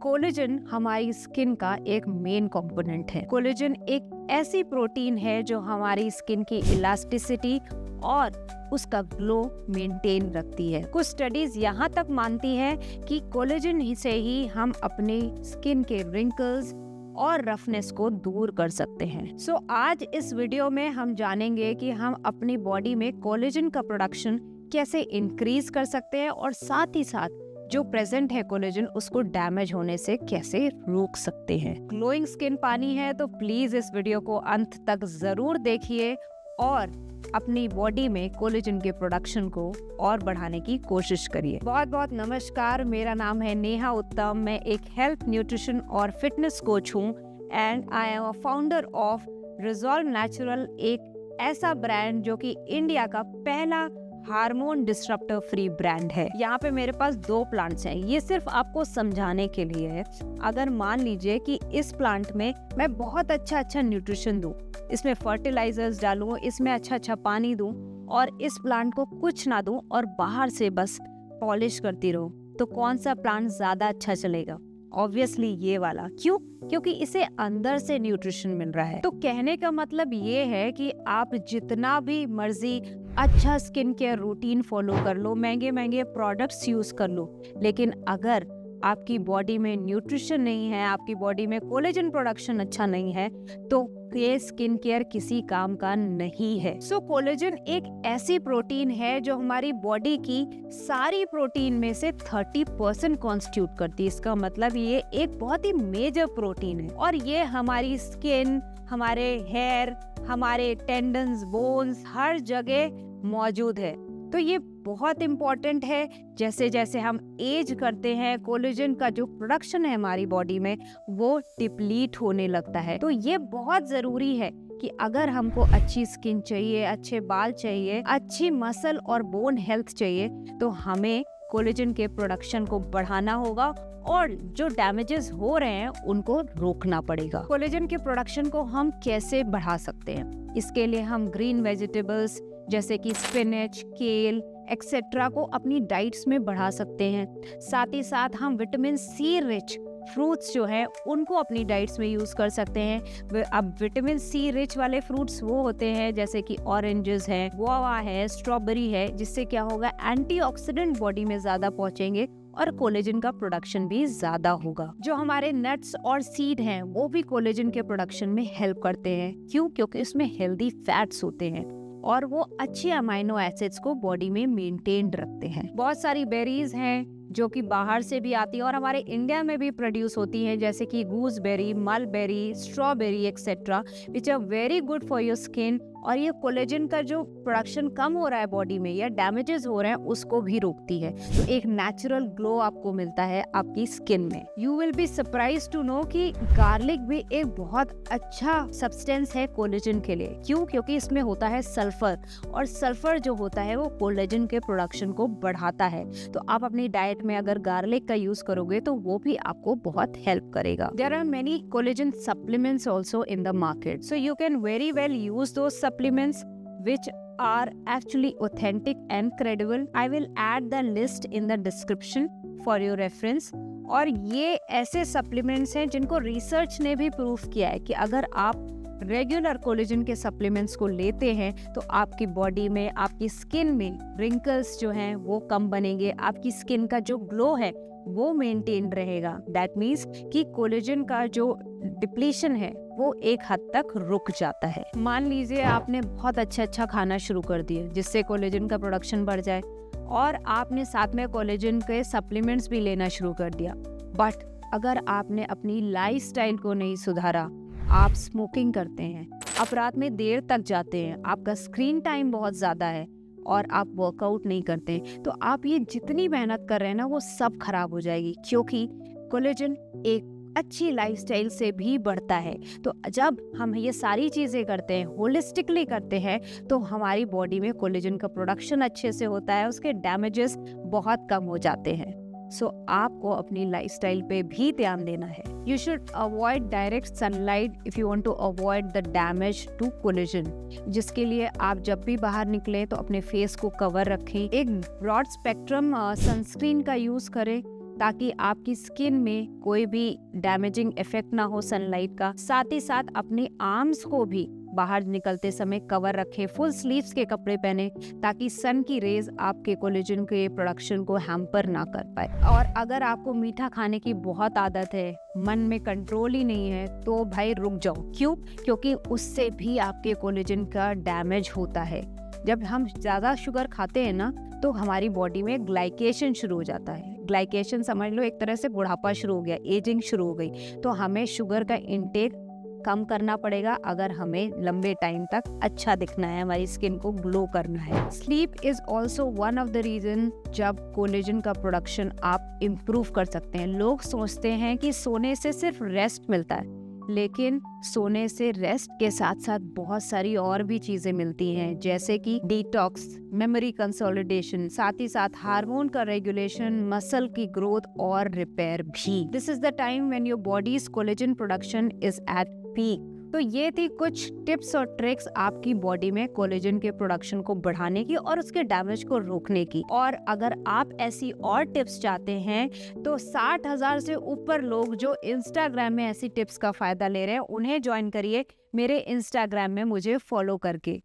Collagen हमारी skin का एक मेन कंपोनेंट है। कोलेजन एक ऐसी प्रोटीन है जो हमारी स्किन की इलास्टिसिटी और उसका ग्लो मेंटेन रखती है। कुछ स्टडीज यहाँ तक मानती है कि कोलेजन से ही हम अपने स्किन के रिंकल्स और रफनेस को दूर कर सकते हैं। सो आज इस वीडियो में हम जानेंगे कि हम अपनी बॉडी में कोलेजन का प्रोडक्शन कैसे इंक्रीज कर सकते हैं और साथ ही साथ जो प्रेजेंट है कोलेजन उसको डैमेज होने से कैसे रोक सकते हैं। ग्लोइंग स्किन पानी है तो प्लीज इस वीडियो को अंत तक जरूर देखिए और अपनी बॉडी में कोलेजन के प्रोडक्शन को और बढ़ाने की कोशिश करिए। बहुत बहुत नमस्कार, मेरा नाम है नेहा उत्तम। मैं एक हेल्थ न्यूट्रिशन और फिटनेस कोच हूँ and I am a founder of resolve natural, एक ऐसा ब्रांड जो कि इंडिया का पहला हार्मोन डिस्ट्रप्टर फ्री ब्रांड है। यहाँ पे मेरे पास 2 प्लांट्स हैं। ये सिर्फ आपको समझाने के लिए है। अगर मान लीजिए कि इस प्लांट में मैं बहुत अच्छा न्यूट्रिशन दूं, इसमें फर्टिलाइजर्स डालूं, इसमें अच्छा पानी दूं और इस प्लांट को कुछ ना दूं और बाहर से बस पॉलिश करती रहूं, तो कौन सा प्लांट ज्यादा अच्छा चलेगा? ऑब्वियसली ये वाला। क्यों? क्योंकि इसे अंदर से न्यूट्रिशन मिल रहा है। तो कहने का मतलब ये है कि आप जितना भी मर्जी अच्छा स्किन केयर रूटीन फॉलो कर लो, महंगे प्रोडक्ट्स यूज कर लो, लेकिन अगर आपकी बॉडी में न्यूट्रिशन नहीं है, आपकी बॉडी में कोलेजन प्रोडक्शन अच्छा नहीं है, तो ये स्किन केयर किसी काम का नहीं है। सो कोलेजन एक ऐसी प्रोटीन है जो हमारी बॉडी की सारी प्रोटीन में से 30% कॉन्स्टिट्यूट करती है। इसका मतलब ये एक बहुत ही मेजर प्रोटीन है और ये हमारी स्किन, हमारे हेयर, हमारे टेंडन्स, बोन्स, हर जगह मौजूद है। तो ये बहुत इम्पोर्टेंट है। जैसे जैसे हम एज करते हैं, कोलेजन का जो प्रोडक्शन है हमारी बॉडी में वो डिप्लीट होने लगता है। तो ये बहुत जरूरी है कि अगर हमको अच्छी स्किन चाहिए, अच्छे बाल चाहिए, अच्छी मसल और बोन हेल्थ चाहिए, तो हमें कोलेजन के प्रोडक्शन को बढ़ाना होगा और जो डैमेजेस हो रहे हैं उनको रोकना पड़ेगा। कोलेजन के प्रोडक्शन को हम कैसे बढ़ा सकते हैं? इसके लिए हम ग्रीन वेजिटेबल्स जैसे कि स्पिनच, केल एक्सेट्रा को अपनी डाइट्स में बढ़ा सकते हैं। साथ ही साथ हम विटामिन सी रिच फ्रूट्स जो हैं उनको अपनी डाइट्स में यूज कर सकते हैं। अब विटामिन सी रिच वाले फ्रूट्स वो होते हैं जैसे कि ऑरेंजेस है, गुआवा है, स्ट्रॉबेरी है, जिससे क्या होगा, एंटीऑक्सीडेंट बॉडी में ज्यादा पहुंचेंगे और कोलेजन का प्रोडक्शन भी ज्यादा होगा। जो हमारे नट्स और सीड हैं वो भी कोलेजन के प्रोडक्शन में हेल्प करते हैं। क्यों? क्योंकि इसमें हेल्दी फैट्स होते हैं और वो अच्छे अमाइनो एसिड्स को बॉडी में मेंटेन रखते हैं। बहुत सारी बेरीज हैं जो कि बाहर से भी आती है और हमारे इंडिया में भी प्रोड्यूस होती हैं, जैसे कि gooseberry, mulberry, strawberry etcetera, which are very good for your skin. और ये कोलेजन का जो प्रोडक्शन कम हो रहा है बॉडी में या डैमेजेस हो रहे हैं उसको भी रोकती है। तो एक नेचुरल ग्लो आपको मिलता है आपकी स्किन में। You will be surprise to know कि गार्लिक भी एक बहुत अच्छा सब्सटेंस है कोलेजन के लिए। क्यों? क्योंकि इसमें होता है सल्फर और सल्फर जो होता है वो कोलेजन के प्रोडक्शन को बढ़ाता है। तो आप अपनी डाइट में अगर गार्लिक का यूज करोगे तो वो भी आपको बहुत हेल्प करेगा। There are many collagen supplements also in the market, so you can very well use those supplements which are actually authentic and credible. I will add the list in the description for your reference. और ये ऐसे supplements हैं जिनको research ने भी proof किया है कि अगर आप रेगुलर कोलेजन के सप्लीमेंट्स को लेते हैं तो आपकी बॉडी में, आपकी स्किन में रिंकल्स जो हैं वो कम बनेंगे, आपकी स्किन का जो ग्लो है वो मेंटेन रहेगा। दैट मीन्स कि कोलेजन का जो डिप्लीशन है वो एक हद तक रुक जाता है। मान लीजिए आपने बहुत अच्छा खाना शुरू कर दिया जिससे कोलेजन का प्रोडक्शन बढ़ जाए और आपने साथ में कोलेजन के सप्लीमेंट्स भी लेना शुरू कर दिया, बट अगर आपने अपनी लाइफस्टाइल को नहीं सुधारा, आप स्मोकिंग करते हैं, आप रात में देर तक जाते हैं, आपका स्क्रीन टाइम बहुत ज्यादा है और आप वर्कआउट नहीं करते, तो आप ये जितनी मेहनत कर रहे हैं ना वो सब खराब हो जाएगी। क्योंकि कोलेजन एक अच्छी लाइफस्टाइल से भी बढ़ता है। तो जब हम ये सारी चीजें करते हैं, होलिस्टिकली करते हैं, तो हमारी बॉडी में कोलेजन का प्रोडक्शन अच्छे से होता है, उसके डैमेजेस बहुत कम हो जाते हैं। सो आपको अपनी लाइफस्टाइल पे भी ध्यान देना है। You should avoid direct sunlight if you want to avoid the damage to collagen, जिसके लिए आप जब भी बाहर निकले तो अपने फेस को कवर रखें, एक ब्रॉड स्पेक्ट्रम सनस्क्रीन का यूज करें ताकि आपकी स्किन में कोई भी डैमेजिंग इफेक्ट ना हो सनलाइट का। साथ ही साथ अपने आर्म्स को भी बाहर निकलते समय कवर रखें, फुल स्लीव्स के कपड़े पहने ताकि सन की रेज आपके कोलेजन के प्रोडक्शन को हैम्पर ना कर पाए। और अगर आपको मीठा खाने की बहुत आदत है, मन में कंट्रोल ही नहीं है, तो भाई रुक जाओ। क्यों? क्योंकि उससे भी आपके कोलेजन का डैमेज होता है। जब हम ज़्यादा शुगर खाते हैं ना, तो हमारी बॉडी में ग्लाइकेशन शुरू हो जाता है। ग्लाइकेशन समझ लो एक तरह से बुढ़ापा शुरू हो गया, एजिंग शुरू हो गई। तो हमें शुगर का इंटेक कम करना पड़ेगा अगर हमें लंबे टाइम तक अच्छा दिखना है, हमारी स्किन को ग्लो करना है। Sleep is also one of the reason जब कोलेजन का प्रोडक्शन आप इम्प्रूव कर सकते हैं। लोग सोचते हैं कि सोने से सिर्फ रेस्ट मिलता है, लेकिन सोने से रेस्ट के साथ साथ बहुत सारी और भी चीजें मिलती हैं, जैसे कि डिटॉक्स, मेमोरी कंसोलिडेशन, साथ ही साथ हार्मोन का रेगुलेशन, मसल की ग्रोथ और रिपेयर भी। This is the time when your bodies collagen production is at peak. तो ये थी कुछ टिप्स और ट्रिक्स आपकी बॉडी में कोलेजन के प्रोडक्शन को बढ़ाने की और उसके डैमेज को रोकने की। और अगर आप ऐसी और टिप्स चाहते हैं तो 60,000 से ऊपर लोग जो इंस्टाग्राम में ऐसी टिप्स का फायदा ले रहे हैं, उन्हें ज्वाइन करिए मेरे इंस्टाग्राम में मुझे फॉलो करके।